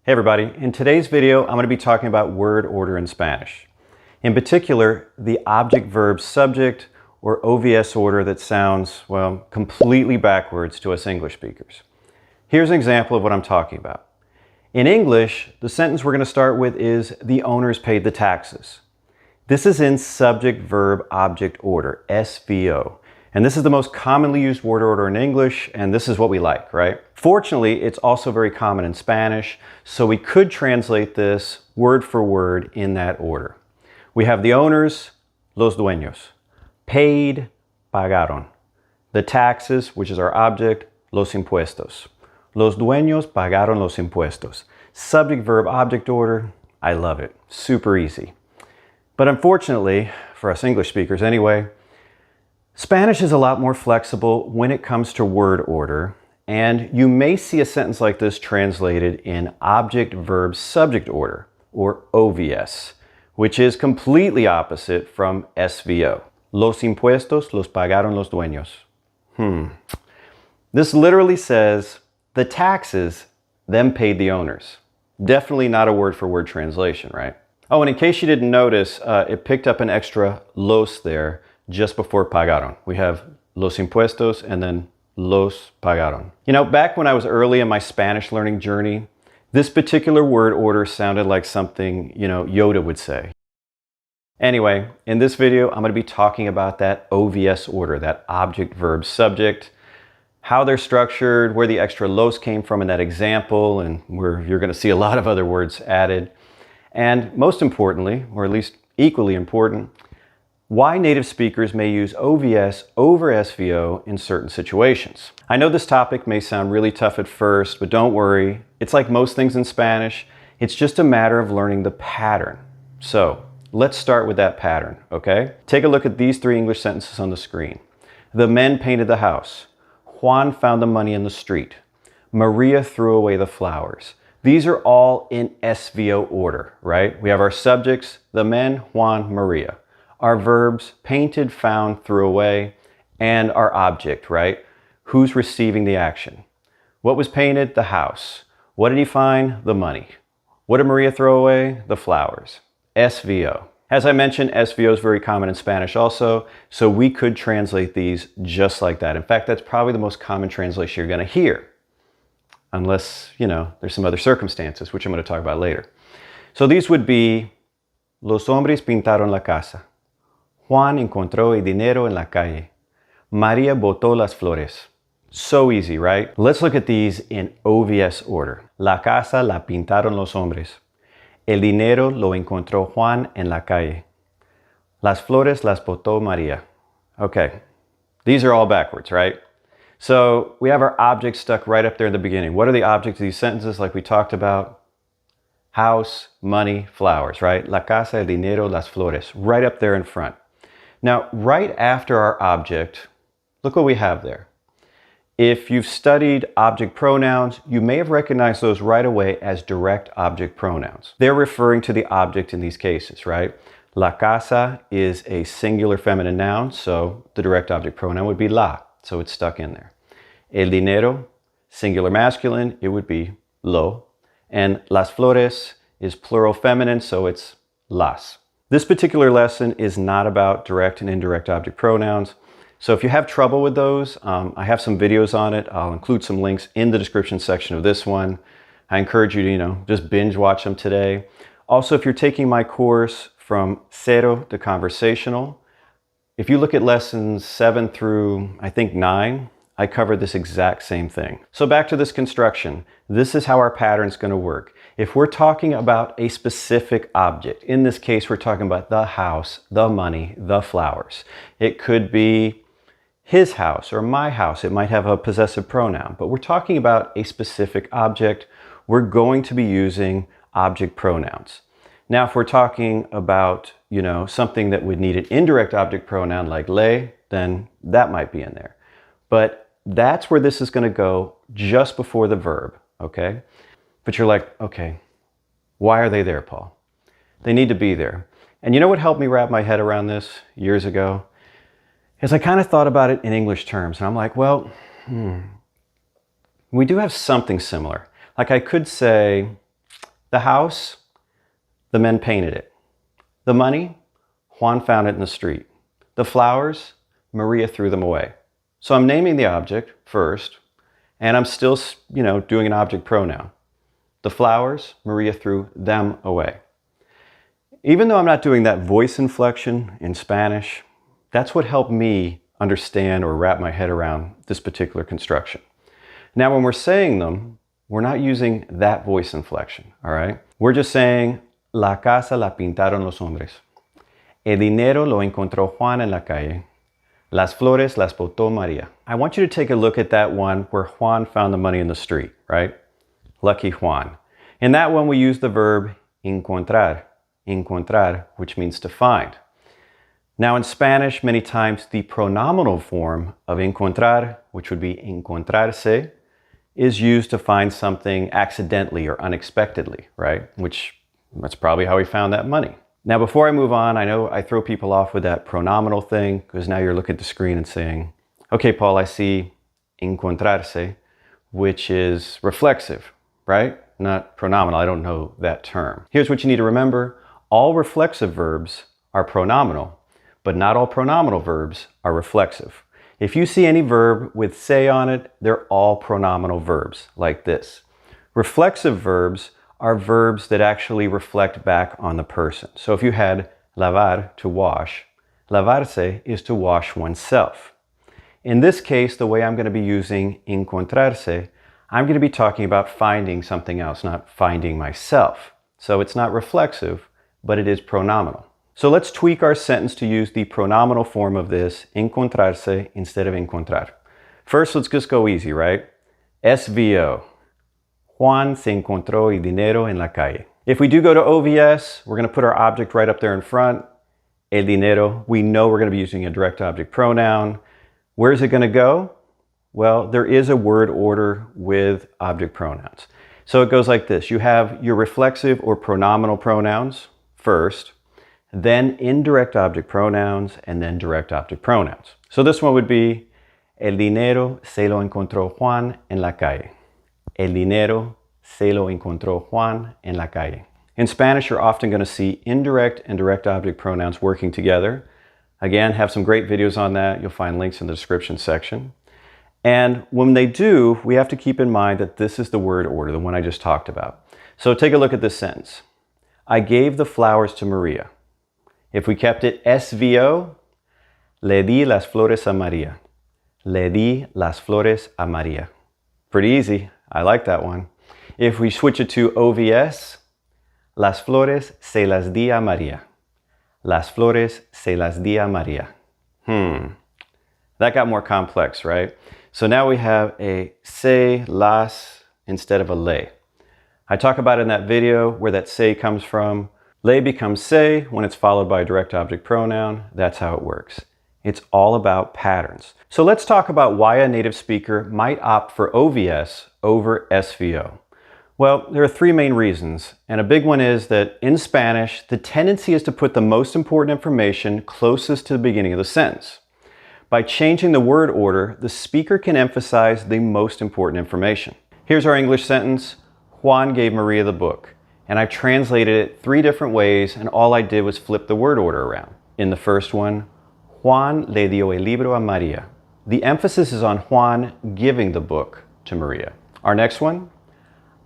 Hey everybody, in today's video I'm going to be talking about word order in Spanish. In particular, the object-verb subject or OVS order that sounds, well, completely backwards to us English speakers. Here's an example of what I'm talking about. In English, the sentence we're going to start with is, the owners paid the taxes. This is in subject-verb-object order, SVO. And this is the most commonly used word order in English, and this is what we like, right? Fortunately, it's also very common in Spanish, so we could translate this word for word in that order. We have the owners, los dueños. Paid, pagaron. The taxes, which is our object, los impuestos. Los dueños pagaron los impuestos. Subject-verb-object order, I love it. Super easy. But unfortunately, for us English speakers anyway, Spanish is a lot more flexible when it comes to word order, and you may see a sentence like this translated in object-verb-subject order, or OVS, which is completely opposite from SVO. Los impuestos los pagaron los dueños. This literally says, the taxes, them paid the owners. Definitely not a word-for-word translation, right? Oh, and in case you didn't notice, it picked up an extra los there, just before pagaron. We have los impuestos and then los pagaron. You know, back when I was early in my Spanish learning journey, this particular word order sounded like something, Yoda would say. Anyway, in this video, I'm going to be talking about that OVS order, that object, verb, subject, how they're structured, where the extra los came from in that example, and where you're going to see a lot of other words added. And most importantly, or at least equally important, why native speakers may use OVS over SVO in certain situations. I know this topic may sound really tough at first, but don't worry. It's like most things in Spanish. It's just a matter of learning the pattern. So let's start with that pattern, okay? Take a look at these three English sentences on the screen. The men painted the house. Juan found the money in the street. Maria threw away the flowers. These are all in SVO order, right? We have our subjects, the men, Juan, Maria. Our verbs, painted, found, threw away, and our object, right? Who's receiving the action? What was painted? The house. What did he find? The money. What did Maria throw away? The flowers. SVO. As I mentioned, SVO is very common in Spanish also, so we could translate these just like that. In fact, that's probably the most common translation you're going to hear, unless, there's some other circumstances, which I'm going to talk about later. So these would be, los hombres pintaron la casa. Juan encontró el dinero en la calle. María botó las flores. So easy, right? Let's look at these in OVS order. La casa la pintaron los hombres. El dinero lo encontró Juan en la calle. Las flores las botó María. Okay, these are all backwards, right? So we have our objects stuck right up there in the beginning. What are the objects of these sentences like we talked about? House, money, flowers, right? La casa, el dinero, las flores, right up there in front. Now, right after our object, look what we have there. If you've studied object pronouns, you may have recognized those right away as direct object pronouns. They're referring to the object in these cases, right? La casa is a singular feminine noun, so the direct object pronoun would be la, so it's stuck in there. El dinero, singular masculine, it would be lo. And las flores is plural feminine, so it's las. This particular lesson is not about direct and indirect object pronouns. So if you have trouble with those, I have some videos on it. I'll include some links in the description section of this one. I encourage you to, just binge watch them today. Also, if you're taking my course from Cero to Conversational, if you look at lessons 7 through, I think, 9, I covered this exact same thing. So back to this construction. This is how our pattern's going to work. If we're talking about a specific object, in this case, we're talking about the house, the money, the flowers. It could be his house or my house. It might have a possessive pronoun, but we're talking about a specific object. We're going to be using object pronouns. Now, if we're talking about, something that would need an indirect object pronoun like le, then that might be in there. But that's where this is going to go just before the verb, okay? But you're like, okay, why are they there, Paul? They need to be there. And you know what helped me wrap my head around this years ago? Is I kind of thought about it in English terms. And I'm like, well, we do have something similar. Like I could say, The house, the men painted it. The money, Juan found it in the street. The flowers, Maria threw them away. So I'm naming the object first, and I'm still, doing an object pronoun. The flowers, Maria threw them away. Even though I'm not doing that voice inflection in Spanish, that's what helped me understand or wrap my head around this particular construction. Now, when we're saying them, we're not using that voice inflection, all right? We're just saying, la casa la pintaron los hombres. El dinero lo encontró Juan en la calle. Las flores las botó María. I want you to take a look at that one where Juan found the money in the street, right? Lucky Juan. In that one, we use the verb encontrar, which means to find. Now in Spanish, many times the pronominal form of encontrar, which would be encontrarse, is used to find something accidentally or unexpectedly, right? That's probably how he found that money. Now, before I move on, I know I throw people off with that pronominal thing because now you're looking at the screen and saying, okay, Paul, I see encontrarse, which is reflexive, right? Not pronominal. I don't know that term. Here's what you need to remember. All reflexive verbs are pronominal, but not all pronominal verbs are reflexive. If you see any verb with se on it, they're all pronominal verbs, like this. Reflexive verbs are verbs that actually reflect back on the person. So if you had lavar, to wash, lavarse is to wash oneself. In this case, the way I'm going to be using encontrarse, I'm going to be talking about finding something else, not finding myself. So it's not reflexive, but it is pronominal. So let's tweak our sentence to use the pronominal form of this, encontrarse, instead of encontrar. First, let's just go easy, right? SVO. Juan se encontró el dinero en la calle. If we do go to OVS, we're going to put our object right up there in front. El dinero, we know we're going to be using a direct object pronoun. Where is it going to go? Well, there is a word order with object pronouns. So it goes like this. You have your reflexive or pronominal pronouns first, then indirect object pronouns, and then direct object pronouns. So this one would be, el dinero se lo encontró Juan en la calle. El dinero se lo encontró Juan en la calle. In Spanish, you're often going to see indirect and direct object pronouns working together. Again, have some great videos on that. You'll find links in the description section. And when they do, we have to keep in mind that this is the word order, the one I just talked about. So take a look at this sentence. I gave the flowers to Maria. If we kept it SVO, le di las flores a María. Le di las flores a María. Pretty easy. I like that one. If we switch it to OVS, las flores se las di a María. Las flores se las di a María. That got more complex, right? So now we have a se, las, instead of a le. I talk about in that video where that se comes from. Le becomes se when it's followed by a direct object pronoun. That's how it works. It's all about patterns. So let's talk about why a native speaker might opt for OVS over SVO. Well, there are three main reasons, and a big one is that in Spanish, the tendency is to put the most important information closest to the beginning of the sentence. By changing the word order, the speaker can emphasize the most important information. Here's our English sentence. Juan gave Maria the book. And I've translated it three different ways, and all I did was flip the word order around. In the first one, Juan le dio el libro a María. The emphasis is on Juan giving the book to Maria. Our next one,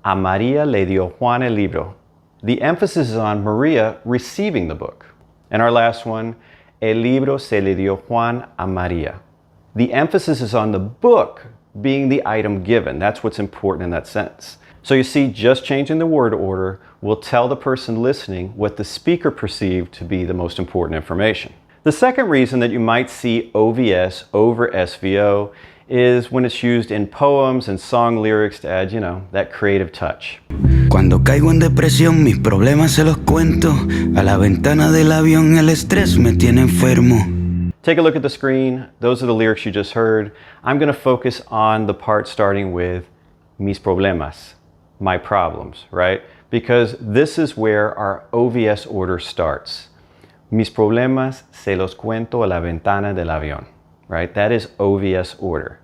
a María le dio Juan el libro. The emphasis is on Maria receiving the book. And our last one, el libro se le dio Juan a María. The emphasis is on the book being the item given. That's what's important in that sentence. So you see, just changing the word order will tell the person listening what the speaker perceived to be the most important information. The second reason that you might see OVS over SVO is when it's used in poems and song lyrics to add, that creative touch. Cuando caigo en depresión, mis problemas se los cuento. A la ventana del avión, el estrés me tiene enfermo. Take a look at the screen. Those are the lyrics you just heard. I'm going to focus on the part starting with mis problemas, my problems, right? Because this is where our OVS order starts. Mis problemas se los cuento a la ventana del avión, right? That is OVS order.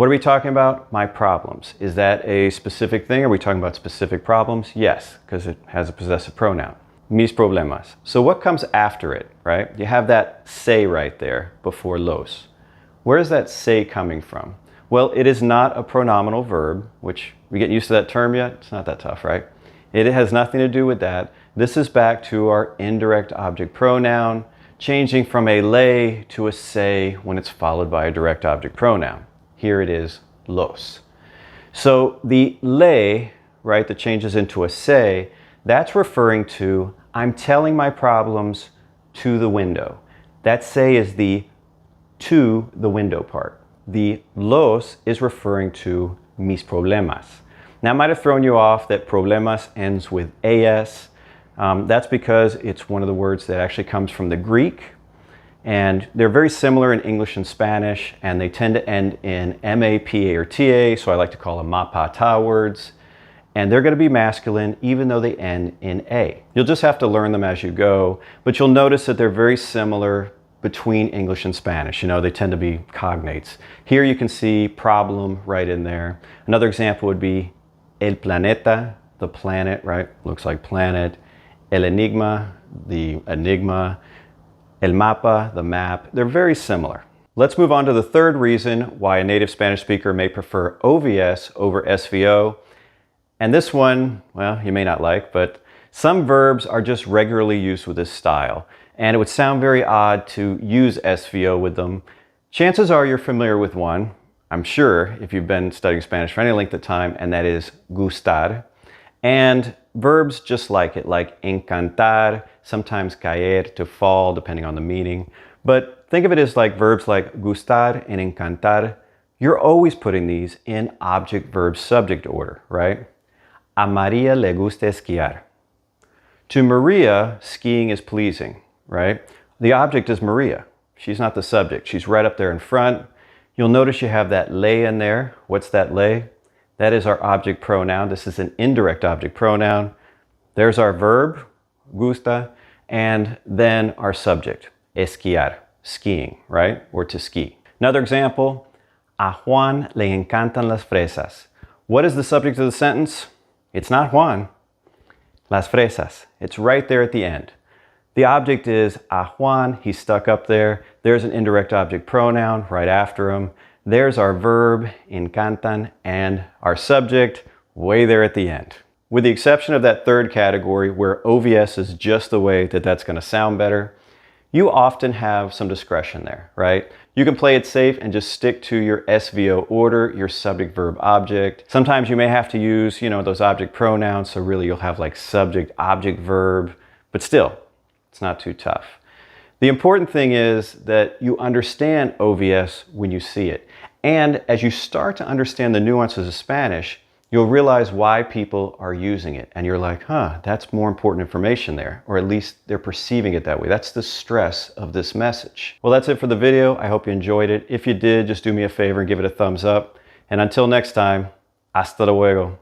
What are we talking about? My problems. Is that a specific thing? Are we talking about specific problems? Yes, because it has a possessive pronoun. Mis problemas. So what comes after it, right? You have that se right there before los. Where is that se coming from? Well, it is not a pronominal verb, which we get used to that term yet? It's not that tough, right? It has nothing to do with that. This is back to our indirect object pronoun, changing from a le to a se when it's followed by a direct object pronoun. Here it is los. So the le, right, that changes into a se, that's referring to I'm telling my problems to the window. That se is the to the window part. The los is referring to mis problemas. Now, it might have thrown you off that problemas ends with as. That's because it's one of the words that actually comes from the Greek. And they're very similar in English and Spanish, and they tend to end in ma, pa, or ta, so I like to call them ma, pa, ta words. And they're going to be masculine even though they end in a. You'll just have to learn them as you go, but you'll notice that they're very similar between English and Spanish. You know, they tend to be cognates. Here you can see problem right in there. Another example would be el planeta, the planet, right? Looks like planet. El enigma, the enigma. El mapa, the map. They're very similar. Let's move on to the third reason why a native Spanish speaker may prefer OVS over SVO. And this one, well, you may not like, but some verbs are just regularly used with this style. And it would sound very odd to use SVO with them. Chances are you're familiar with one, I'm sure, if you've been studying Spanish for any length of time, and that is gustar. And verbs just like it, like encantar, sometimes caer, to fall, depending on the meaning. But think of it as like verbs like gustar and encantar. You're always putting these in object, verb, subject order, right? A Maria le gusta esquiar. To Maria, skiing is pleasing, right? The object is Maria. She's not the subject. She's right up there in front. You'll notice you have that le in there. What's that le? That is our object pronoun. This is an indirect object pronoun. There's our verb, gusta, and then our subject, esquiar, skiing, right? Or to ski. Another example, a Juan le encantan las fresas. What is the subject of the sentence? It's not Juan, las fresas. It's right there at the end. The object is a Juan, he's stuck up there. There's an indirect object pronoun right after him. There's our verb, encantan, and our subject way there at the end. With the exception of that third category where OVS is just the way that that's going to sound better, you often have some discretion there, right? You can play it safe and just stick to your SVO order, your subject, verb, object. Sometimes you may have to use, those object pronouns, so really you'll have like subject, object, verb, but still, it's not too tough. The important thing is that you understand OVS when you see it. And as you start to understand the nuances of Spanish, you'll realize why people are using it. And you're like, that's more important information there. Or at least they're perceiving it that way. That's the stress of this message. Well, that's it for the video. I hope you enjoyed it. If you did, just do me a favor and give it a thumbs up. And until next time, hasta luego.